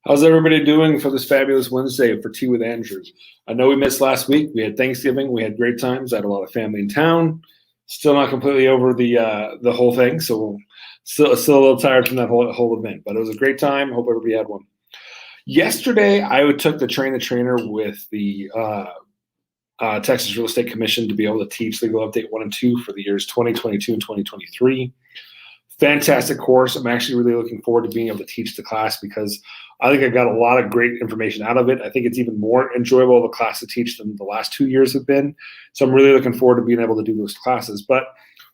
How's everybody doing for this fabulous Wednesday for Tea with Andrew? I know we missed last week. We had Thanksgiving. We had great times. I had a lot of family in town. Still not completely over the whole thing, so still a little tired from that whole event. But it was a great time. Hope everybody had one. Yesterday, I took the Train the Trainer with the Texas Real Estate Commission to be able to teach Legal Update 1 and 2 for the years 2022 and 2023. Fantastic course. I'm actually really looking forward to being able to teach the class because I think I got a lot of great information out of it. I think it's even more enjoyable of a class to teach than the last 2 years have been. So I'm really looking forward to being able to do those classes. But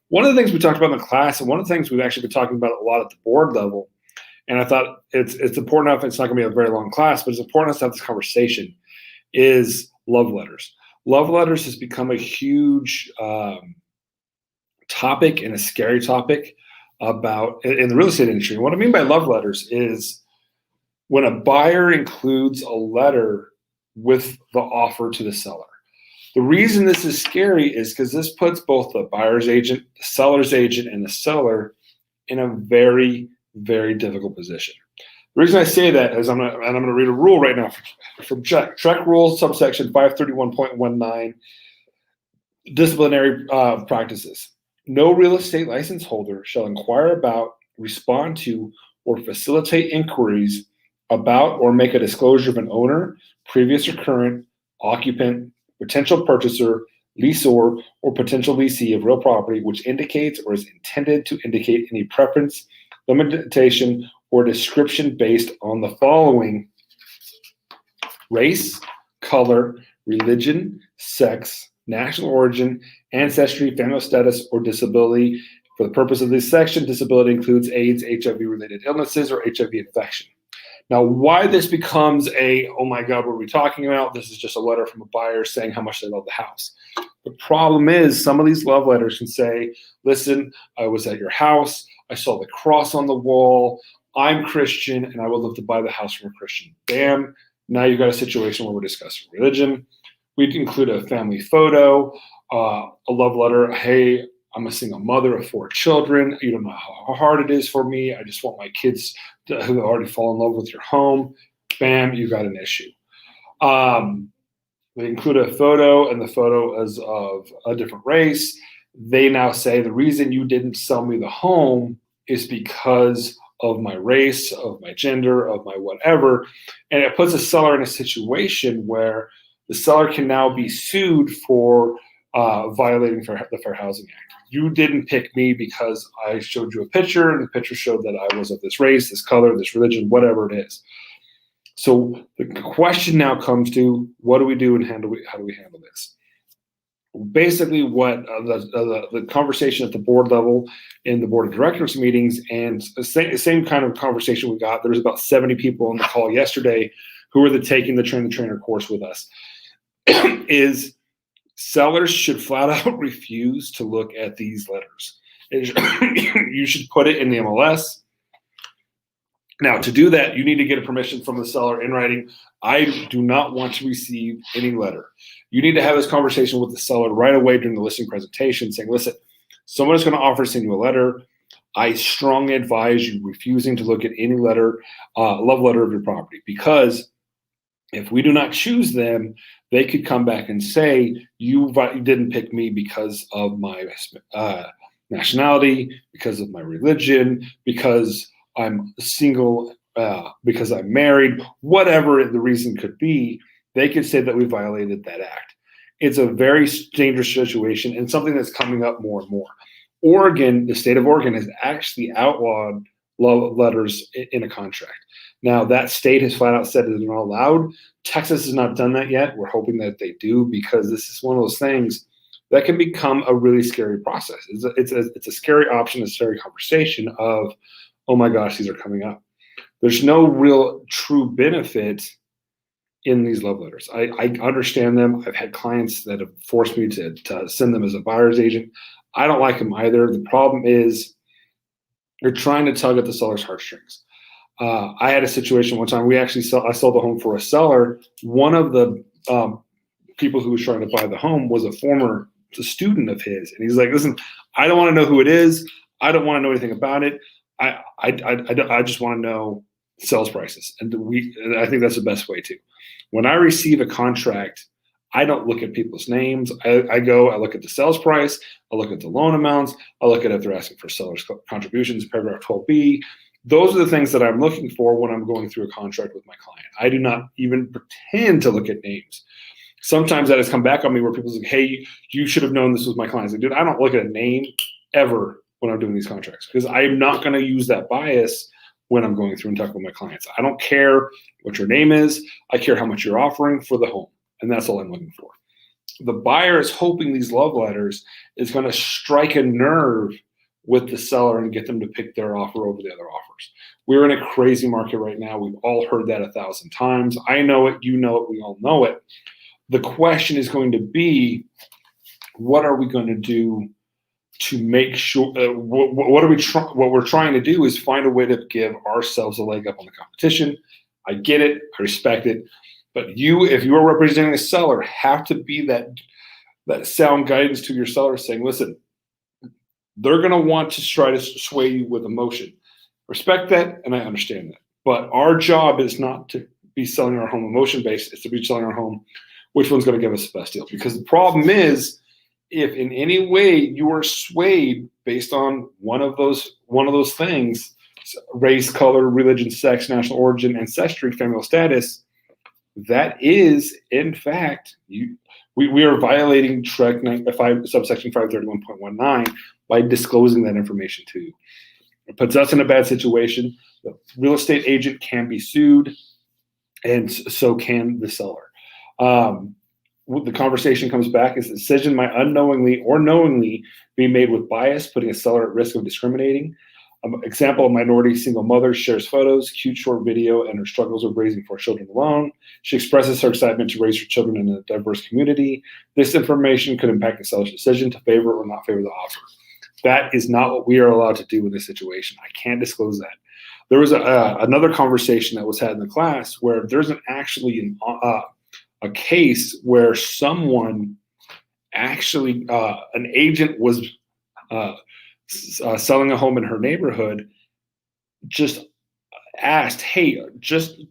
one of the things we talked about in the class, and one of the things we've actually been talking about a lot at the board level, and I thought it's important enough, it's not going to be a very long class, but it's important enough to have this conversation, is love letters. Love letters has become a huge topic and a scary topic about in the real estate industry. And what I mean by love letters is when a buyer includes a letter with the offer to the seller. The reason this is scary is because this puts both the buyer's agent, the seller's agent, and the seller in a very, very difficult position. The reason I say that is I'm going to read a rule right now from TREC rule subsection 531.19, disciplinary practices. No real estate license holder shall inquire about, respond to, or facilitate inquiries about or make a disclosure of an owner, previous or current, occupant, potential purchaser, leaseor, or potential leasee of real property which indicates or is intended to indicate any preference, limitation, or description based on the following: race, color, religion, sex, national origin, ancestry, family status, or disability. For the purpose of this section, disability includes AIDS, HIV-related illnesses, or HIV infection. Now, why this becomes oh my God, what are we talking about? This is just a letter from a buyer saying how much they love the house. The problem is some of these love letters can say, listen, I was at your house, I saw the cross on the wall, I'm Christian, and I would love to buy the house from a Christian. Bam, now you've got a situation where we're discussing religion. We'd include a family photo, a love letter. Hey, I'm a single mother of 4 children. You don't know how hard it is for me. I just want my kids who already fall in love with your home. Bam, you got an issue. They include a photo, and the photo is of a different race. They now say the reason you didn't sell me the home is because of my race, of my gender, of my whatever. And it puts a seller in a situation where the seller can now be sued for violating the Fair Housing Act. You didn't pick me because I showed you a picture, and the picture showed that I was of this race, this color, this religion, whatever it is. So the question now comes to, what do we do and how do we handle this? Basically, what the conversation at the board level in the board of directors meetings, and the same kind of conversation we got. There was about 70 people on the call yesterday who were taking the Train the Trainer course with us. Is sellers should flat out refuse to look at these letters. You should put it in the MLS. Now, to do that, you need to get a permission from the seller in writing. I do not want to receive any letter. You need to have this conversation with the seller right away during the listing presentation, saying, listen, someone is going to offer to send you a letter. I strongly advise you refusing to look at any letter, love letter of your property, because if we do not choose them, they could come back and say, you didn't pick me because of my nationality, because of my religion, because I'm single, because I'm married, whatever the reason could be. They could say that we violated that act. It's a very dangerous situation and something that's coming up more and more. Oregon, the state of Oregon, has actually outlawed love letters in a contract. Now, that state has flat out said that they're not allowed. Texas has not done that yet. We're hoping that they do, because this is one of those things that can become a really scary process. It's a scary option, a scary conversation of, oh my gosh, these are coming up. There's no real true benefit in these love letters. I understand them. I've had clients that have forced me to send them as a buyer's agent. I don't like them either. The problem is you're trying to tug at the seller's heartstrings. I had a situation one time. I sold the home for a seller. One of the people who was trying to buy the home was a former student of his, and he's like, "Listen, I don't want to know who it is. I don't want to know anything about it. I just want to know sales prices. And I think that's the best way too. When I receive a contract, I don't look at people's names. I look at the sales price, I look at the loan amounts, I look at if they're asking for seller's contributions, paragraph 12B. Those are the things that I'm looking for when I'm going through a contract with my client. I do not even pretend to look at names. Sometimes that has come back on me where people say, hey, you should have known this was my client. Like, dude, I don't look at a name ever when I'm doing these contracts because I'm not going to use that bias when I'm going through and talking with my clients. I don't care what your name is. I care how much you're offering for the home. And that's all I'm looking for. The buyer is hoping these love letters is going to strike a nerve with the seller and get them to pick their offer over the other offers. We're in a crazy market right now. We've all heard that 1,000 times. I know it, you know it, we all know it. The question is going to be, what are we going to do to make sure? What we're trying to do is find a way to give ourselves a leg up on the competition. I get it, I respect it, but you, if you are representing a seller, have to be that sound guidance to your seller, saying, listen, they're going to want to try to sway you with emotion. Respect that, and I understand that. But our job is not to be selling our home emotion based; it's to be selling our home which one's going to give us the best deal. Because the problem is, if in any way you are swayed based on one of those things, race, color, religion, sex, national origin, ancestry, familial status, that is, in fact, we are violating subsection 531.19 by disclosing that information to you. It puts us in a bad situation. The real estate agent can be sued, and so can the seller. The conversation comes back is the decision might unknowingly or knowingly be made with bias, putting a seller at risk of discriminating. Example, a minority single mother shares photos, cute short video, and her struggles of raising 4 children alone. She expresses her excitement to raise her children in a diverse community. This information could impact the seller's decision to favor or not favor the offer. That is not what we are allowed to do in this situation. I can't disclose that. There was another conversation that was had in the class where there's a case where someone actually, an agent was selling a home in her neighborhood, just asked, hey,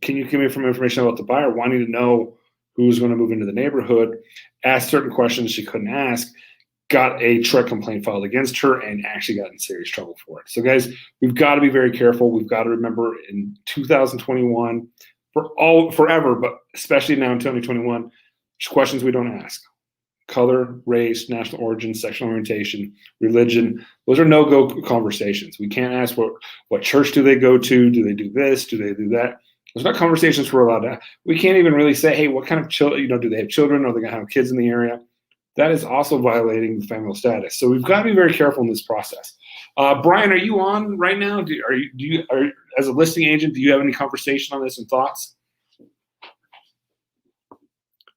can you give me some information about the buyer, wanting to know who's going to move into the neighborhood, asked certain questions she couldn't ask, got a TREC complaint filed against her, and actually got in serious trouble for it. So guys, we've got to be very careful. We've got to remember in 2021, forever, but especially now in 2021, there's questions we don't ask. Color, race, national origin, sexual orientation, religion. Those are no-go conversations. We can't ask what church do they go to? Do they do this? Do they do that? Those are not conversations we're allowed to have. We can't even really say, hey, what kind of children, do they have children? Are they going to have kids in the area? That is also violating the familial status. So we've got to be very careful in this process. Brian, are you on right now? As a listing agent, do you have any conversation on this and thoughts?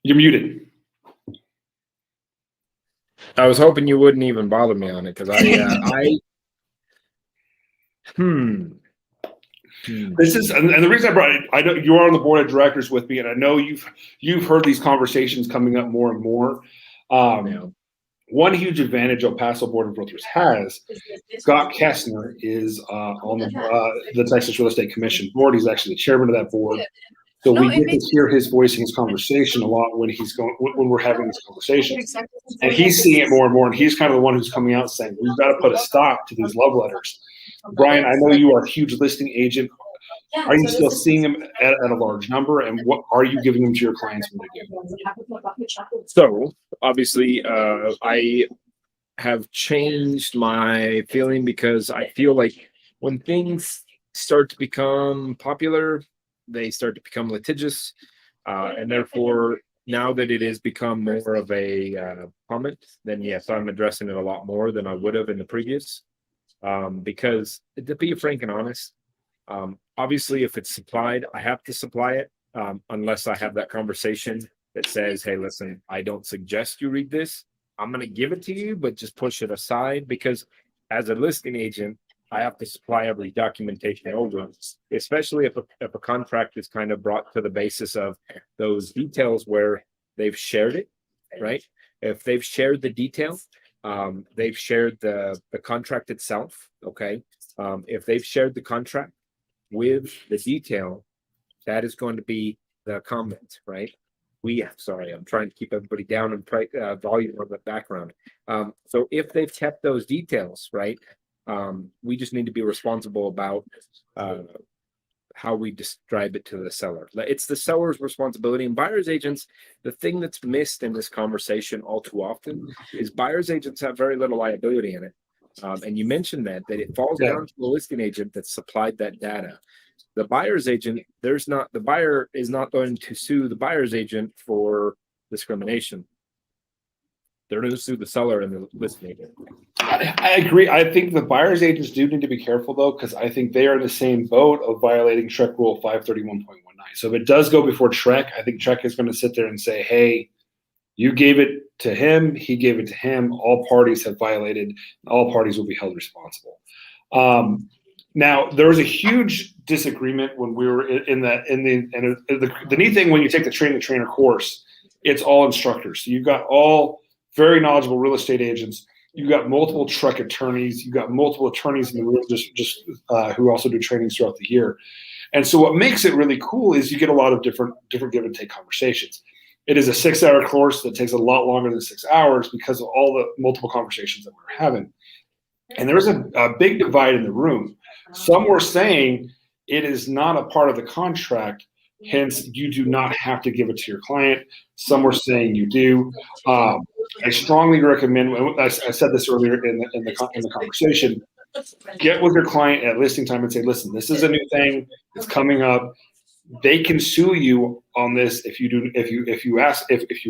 You're muted. I was hoping you wouldn't even bother me on it because This is, and the reason I brought it, I know you're on the board of directors with me, and I know you've heard these conversations coming up more and more. One huge advantage El Paso Board of Realtors has, Scott Kessner is on the Texas Real Estate Commission board. He's actually the chairman of that board. So we get to hear his voice in his conversation a lot when we're having these conversations. And he's seeing it more and more, and he's kind of the one who's coming out saying, we've got to put a stop to these love letters. Brian, I know you are a huge listing agent. Are you still seeing them at a large number, and what are you giving them to your clients when they do? So obviously, I have changed my feeling because I feel like when things start to become popular, they start to become litigious, and therefore, now that it has become more of a comment, then yes, I'm addressing it a lot more than I would have in the previous. Because to be frank and honest, obviously, if it's supplied, I have to supply it, unless I have that conversation that says, hey, listen, I don't suggest you read this. I'm going to give it to you, but just push it aside, because as a listing agent, I have to supply every documentation over, especially if a contract is kind of brought to the basis of those details where they've shared it, right? If they've shared the detail, they've shared the contract itself, okay? If they've shared the contract, with the detail, that is going to be the comment, right? Sorry, I'm trying to keep everybody down and volume on the background. So if they've kept those details, right, we just need to be responsible about how we describe it to the seller. It's the seller's responsibility. And buyer's agents, the thing that's missed in this conversation all too often is buyer's agents have very little liability in it. And you mentioned that it falls down to the listing agent that supplied that data. The buyer's agent, the buyer is not going to sue the buyer's agent for discrimination. They're going to sue the seller and the listing agent. I agree. I think the buyer's agents do need to be careful, though, because I think they are in the same boat of violating TREC Rule 531.19. So if it does go before TREC, I think TREC is going to sit there and say, hey, you gave it to him, he gave it to him, all parties have violated, all parties will be held responsible. Now, there was a huge disagreement when we were the neat thing when you take the Train the Trainer course, it's all instructors. So you've got all very knowledgeable real estate agents. You've got multiple TREC attorneys. You've got multiple attorneys in the room who also do trainings throughout the year. And so what makes it really cool is you get a lot of different give and take conversations. It is a 6-hour course that takes a lot longer than 6 hours because of all the multiple conversations that we're having. And there was a big divide in the room. Some were saying it is not a part of the contract, hence you do not have to give it to your client. Some were saying you do. I strongly recommend, I said this earlier in the conversation, get with your client at listing time and say, listen, this is a new thing, it's coming up. They can sue you on this if you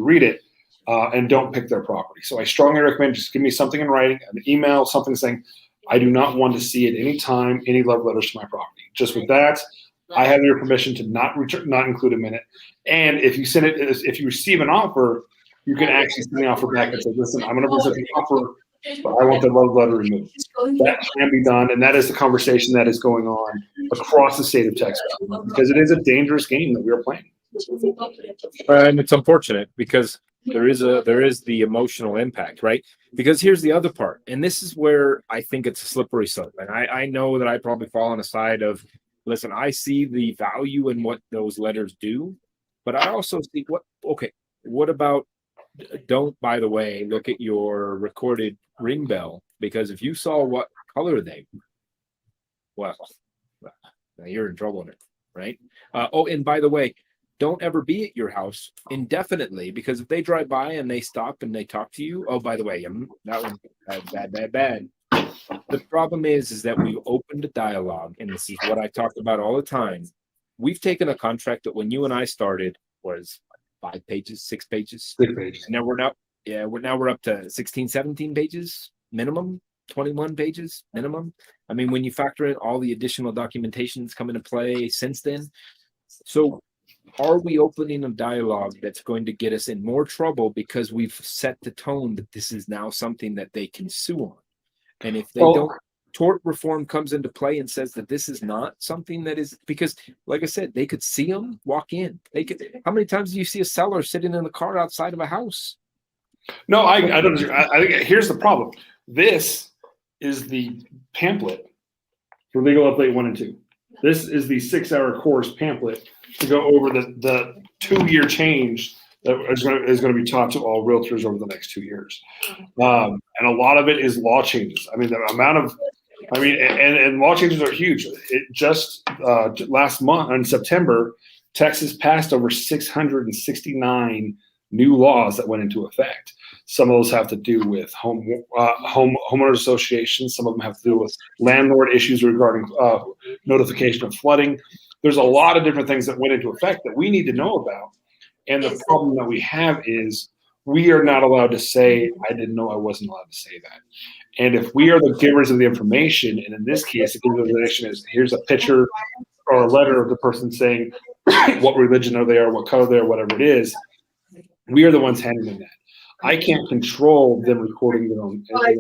read it and don't pick their property. So I strongly recommend just give me something in writing, an email, something saying, I do not want to see at any time any love letters to my property. Just with that, I have your permission to not include them in it. And if you receive an offer, you can actually send the offer back and say, listen, I'm going to present the offer, but I want the love letter removed. That can be done, and that is the conversation that is going on across the state of Texas because it is a dangerous game that we are playing. And it's unfortunate because there is the emotional impact, right? Because here's the other part, and this is where I think it's a slippery slope. And I know that I probably fall on the side of, listen, I see the value in what those letters do, but I also see what about, don't, by the way, look at your recorded ring bell, because if you saw what color they were, well, now you're in trouble in it, right? And by the way, don't ever be at your house indefinitely, because if they drive by and they stop and they talk to you, oh, by the way, that one bad. The problem is that we've opened a dialogue, and this is what I talk about all the time. We've taken a contract that when you and I started was 5 pages, 6 pages. 6 pages. And now we're up to 16, 17 pages minimum, 21 pages minimum. I mean, when you factor in all the additional documentation that's come into play since then. So are we opening a dialogue that's going to get us in more trouble because we've set the tone that this is now something that they can sue on? And if they don't, tort reform comes into play and says that this is not something that is, because like I said, they could see them walk in. How many times do you see a seller sitting in the car outside of a house? No, I don't. I think here's the problem. This is the pamphlet for Legal Update 1 and 2. This is the 6-hour course pamphlet to go over the 2-year change that is going to be taught to all realtors over the next 2 years. And a lot of it is law changes. I mean, and law changes are huge. It just last month in September, Texas passed over 669 new laws that went into effect. Some of those have to do with homeowners associations. Some of them have to do with landlord issues regarding notification of flooding. There's a lot of different things that went into effect that we need to know about. And the problem that we have is we are not allowed to say, I didn't know I wasn't allowed to say that. And if we are the givers of the information, and in this case, the giver of the information is, here's a picture or a letter of the person saying what religion are they or what color they are, whatever it is, we are the ones handing them that. I can't control them recording their own. They're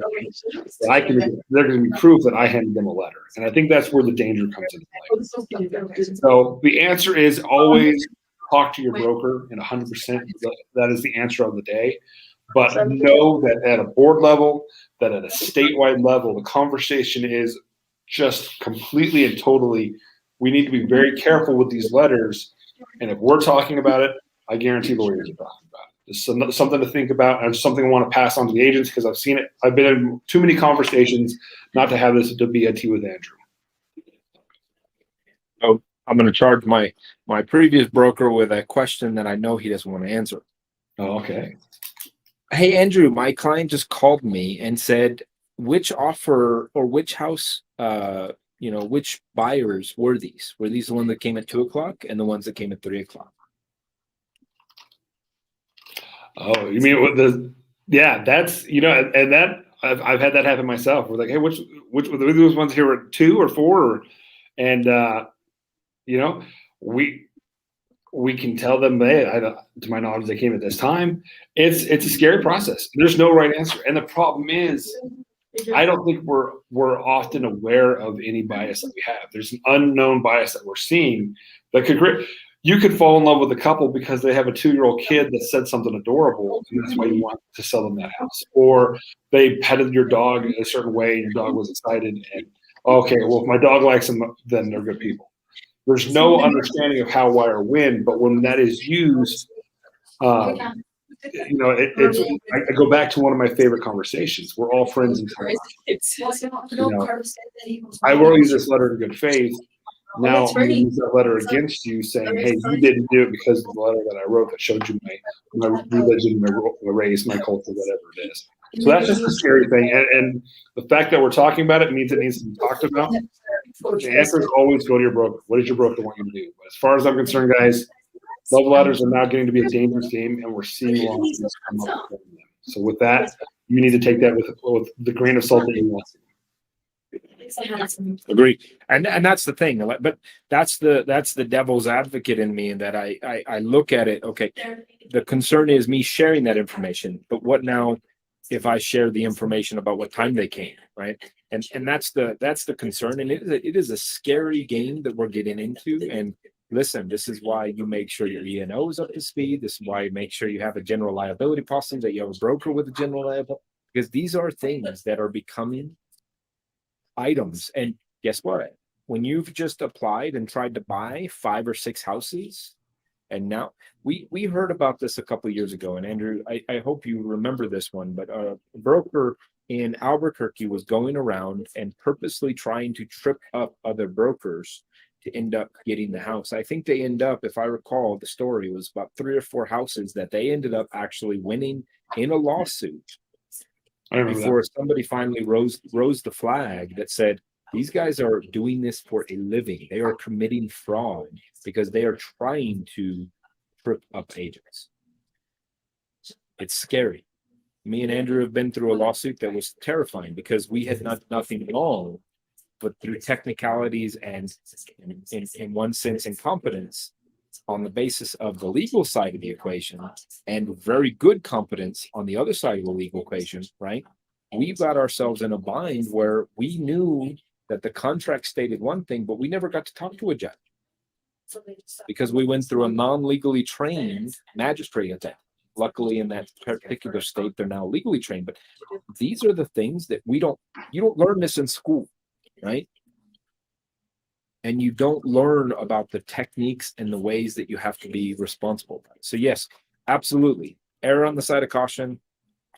going to be proof that I handed them a letter. And I think that's where the danger comes into play. So the answer is always talk to your broker, and 100% that is the answer of the day. But know that at a board level, that at a statewide level, the conversation is just completely and totally We need to be very careful with these letters. And if we're talking about it, I guarantee lawyers are talking about it. It's something to think about, and something I want to pass on to the agents because I've seen it. I've been in too many conversations not to have this to be a tea with Andrew. Oh, I'm going to charge my previous broker with a question that I know he doesn't want to answer. Oh, okay. Hey, Andrew, my client just called me and said, which offer or which house, which buyers were these? Were these the ones that came at 2:00 and the ones that came at 3:00? Oh, you mean with that's, and that I've had that happen myself. We're like, hey, which were those ones here at 2 or 4? And, we can tell them, hey, to my knowledge, they came at this time. It's a scary process. There's no right answer. And the problem is, I don't think we're often aware of any bias that we have. There's an unknown bias that we're seeing that you could fall in love with a couple because they have a 2-year-old kid that said something adorable, and that's why you want to sell them that house. Or they petted your dog in a certain way, and your dog was excited, and okay, well, if my dog likes them, then they're good people. There's no understanding of how, why, or when, but when that is used, I go back to one of my favorite conversations. We're all friends until I will use this letter in good faith. Now I'm going to use that letter against you, saying, "Hey, you didn't do it because of the letter that I wrote that showed you my religion, my race, my culture, whatever it is." So that's just a scary thing, and the fact that we're talking about it means it needs to be talked about. The answer is always go to your broker. What does your broker want you to do? But as far as I'm concerned, guys, love letters are now getting to be a dangerous game, and we're seeing lawsuits come up from them. So with that, you need to take that with the grain of salt that you want. Agree, and that's the thing. But that's the devil's advocate in me, and that I look at it. Okay, the concern is me sharing that information, but what now if I share the information about what time they came, right? And that's the concern, and it is a scary game that we're getting into. And listen, this is why you make sure your E&O is up to speed. This is why you make sure you have a general liability policy, that you have a broker with a general liability, because these are things that are becoming items. And guess what? When you've just applied and tried to buy 5 or 6 houses, and now we heard about this a couple of years ago, and Andrew, I hope you remember this one, but a broker in Albuquerque was going around and purposely trying to trip up other brokers to end up getting the house. I think they end up, if I recall, the story was about 3 or 4 houses that they ended up actually winning in a lawsuit before somebody finally rose the flag that said, these guys are doing this for a living. They are committing fraud because they are trying to trip up agents. It's scary. Me and Andrew have been through a lawsuit that was terrifying because we had nothing wrong, but through technicalities and in one sense incompetence on the basis of the legal side of the equation, and very good competence on the other side of the legal equation, right? We got ourselves in a bind where we knew that the contract stated one thing, but we never got to talk to a judge because we went through a non-legally trained magistrate at that. Luckily, in that particular state, they're now legally trained. But these are the things that you don't learn this in school, right? And you don't learn about the techniques and the ways that you have to be responsible. So yes, absolutely. Err on the side of caution.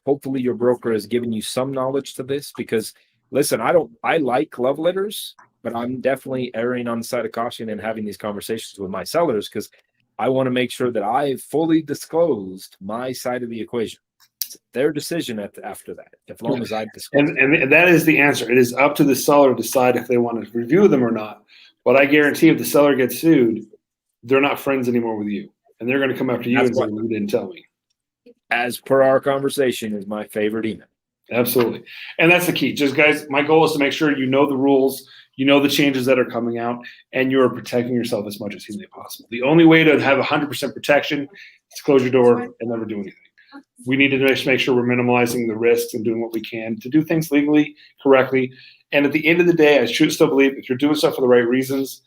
Hopefully your broker has given you some knowledge to this, because listen, I like love letters, but I'm definitely erring on the side of caution and having these conversations with my sellers because I want to make sure that I've fully disclosed my side of the equation. It's their decision after that, as long as I've disclosed. And that is the answer. It is up to the seller to decide if they want to review them or not. But I guarantee if the seller gets sued, they're not friends anymore with you. And they're going to come after you and say, you didn't tell me. As per our conversation, is my favorite email. Absolutely. And that's the key. Just guys, my goal is to make sure you know the rules, you know the changes that are coming out, and you're protecting yourself as much as humanly possible. The only way to have 100% protection is close your door and never do anything. We need to make sure we're minimizing the risks and doing what we can to do things legally, correctly. And at the end of the day, I should still believe if you're doing stuff for the right reasons,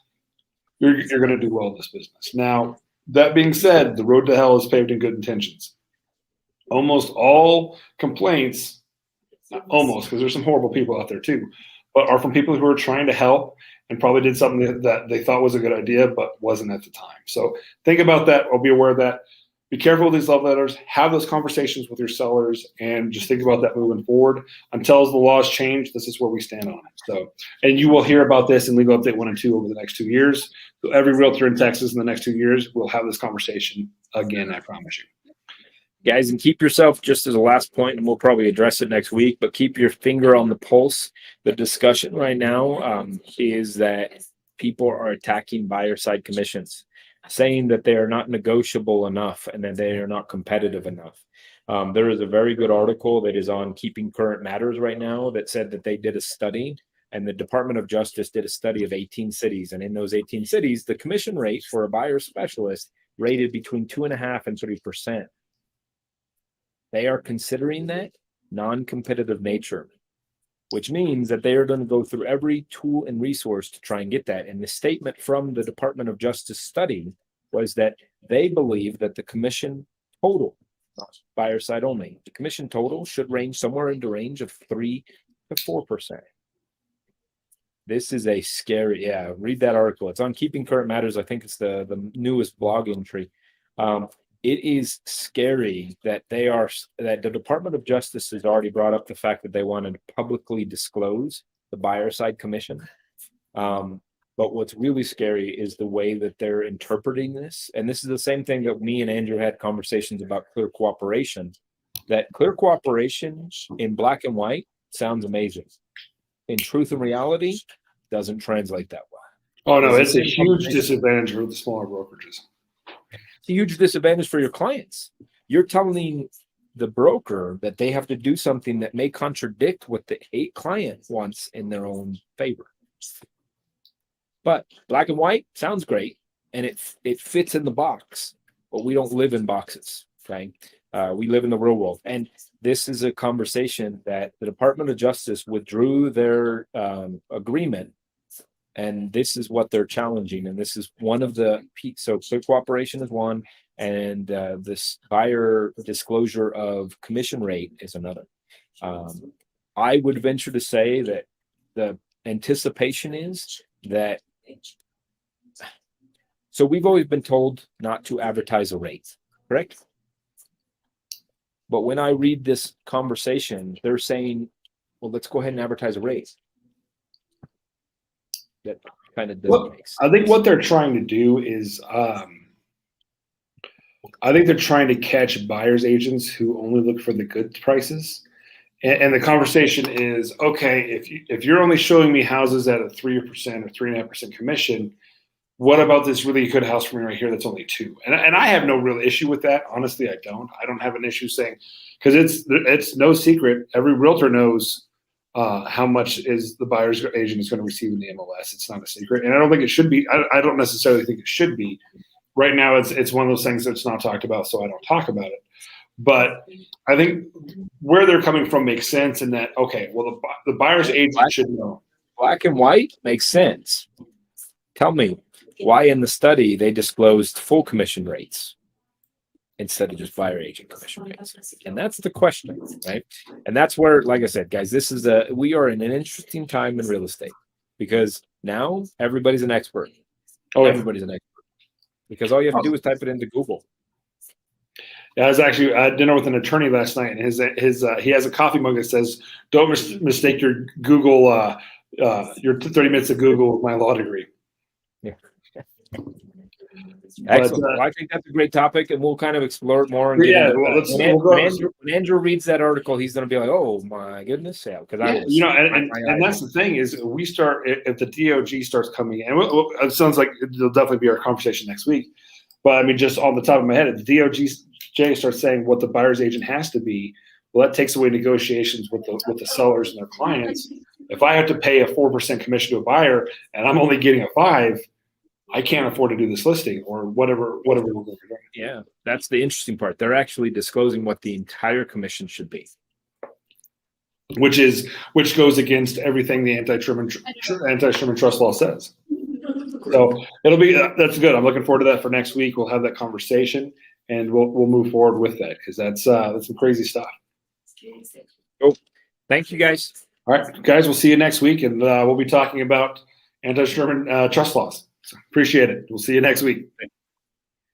you're going to do well in this business. Now, that being said, the road to hell is paved in good intentions. Almost all complaints, not almost, because there's some horrible people out there too, but are from people who are trying to help and probably did something that they thought was a good idea, but wasn't at the time. So think about that, or be aware of that. Be careful with these love letters. Have those conversations with your sellers, and just think about that moving forward. Until the laws change, this is where we stand on it. So, and you will hear about this in Legal Update 1 and 2 over the next 2 years. So every realtor in Texas in the next 2 years will have this conversation again, I promise you. Guys, and keep yourself, just as a last point, and we'll probably address it next week, but keep your finger on the pulse. The discussion right now is that people are attacking buyer side commissions, saying that they are not negotiable enough and that they are not competitive enough. There is a very good article that is on Keeping Current Matters right now that said that they did a study, and the Department of Justice did a study of 18 cities. And in those 18 cities, the commission rate for a buyer specialist rated between 2.5% and 3%. They are considering that non-competitive nature, which means that they are going to go through every tool and resource to try and get that. And the statement from the Department of Justice study was that they believe that the commission total, not buyer side only, the commission total should range somewhere in the range of 3 to 4%. This is a scary, read that article. It's on Keeping Current Matters. I think it's the newest blog entry. It is scary that that the Department of Justice has already brought up the fact that they wanted to publicly disclose the buyer side commission. But what's really scary is the way that they're interpreting this. And this is the same thing that me and Andrew had conversations about clear cooperation. That clear cooperation in black and white sounds amazing. In truth and reality, doesn't translate that well. Oh no, it's a huge disadvantage for the smaller brokerages. It's a huge disadvantage for your clients. You're telling the broker that they have to do something that may contradict what the client wants in their own favor. But black and white sounds great, and it fits in the box, but we don't live in boxes, okay? We live in the real world. And this is a conversation that the Department of Justice withdrew their agreement, and this is what they're challenging. And this is one of the, so clear cooperation is one, and this buyer disclosure of commission rate is another. I would venture to say that the anticipation is that, so we've always been told not to advertise a rate, correct? But when I read this conversation, they're saying, well, let's go ahead and advertise a rate. That kind of doesn't make sense. I think what they're trying to do is, I think they're trying to catch buyer's agents who only look for the good prices. And the conversation is, okay, if you're only showing me houses at a 3% or 3.5% commission, what about this really good house for me right here that's only 2%? And I have no real issue with that. Honestly, I don't. I don't have an issue saying, because it's no secret. Every realtor knows how much is the buyer's agent is going to receive in the MLS. It's not a secret, and I don't think it should be. I don't necessarily think it should be. Right now, it's one of those things that's not talked about, so I don't talk about it. But I think where they're coming from makes sense in that, okay, well, the buyer's agent should know. Black and white makes sense. Tell me why in the study they disclosed full commission rates instead of just buyer agent commission rates. And that's the question, right? And that's where, like I said, guys, we are in an interesting time in real estate because now everybody's an expert. Oh, everybody's an expert because all you have to do is type it into Google. Yeah, I was actually at dinner with an attorney last night, and he has a coffee mug that says, "Don't mistake your Google, your 30 minutes of Google with my law degree." Yeah. Excellent. Well, I think that's a great topic, and we'll kind of explore it more. When Andrew reads that article, he's going to be like, "Oh my goodness, yeah!" Because and that's the thing is, we start if the DOJ starts coming in, and it sounds like it'll definitely be our conversation next week. But I mean, just on the top of my head, if the DOJ starts saying what the buyer's agent has to be, well, that takes away negotiations with the sellers and their clients. If I have to pay a 4% commission to a buyer and I'm only getting a 5%, I can't afford to do this listing or whatever we're going to do. Yeah, that's the interesting part. They're actually disclosing what the entire commission should be, which goes against everything the anti-Sherman trust law says. So that's good. I'm looking forward to that for next week. We'll have that conversation and we'll move forward with that because that's some crazy stuff. Oh, thank you guys. All right, guys, we'll see you next week, and we'll be talking about anti-Sherman trust laws. So appreciate it. We'll see you next week.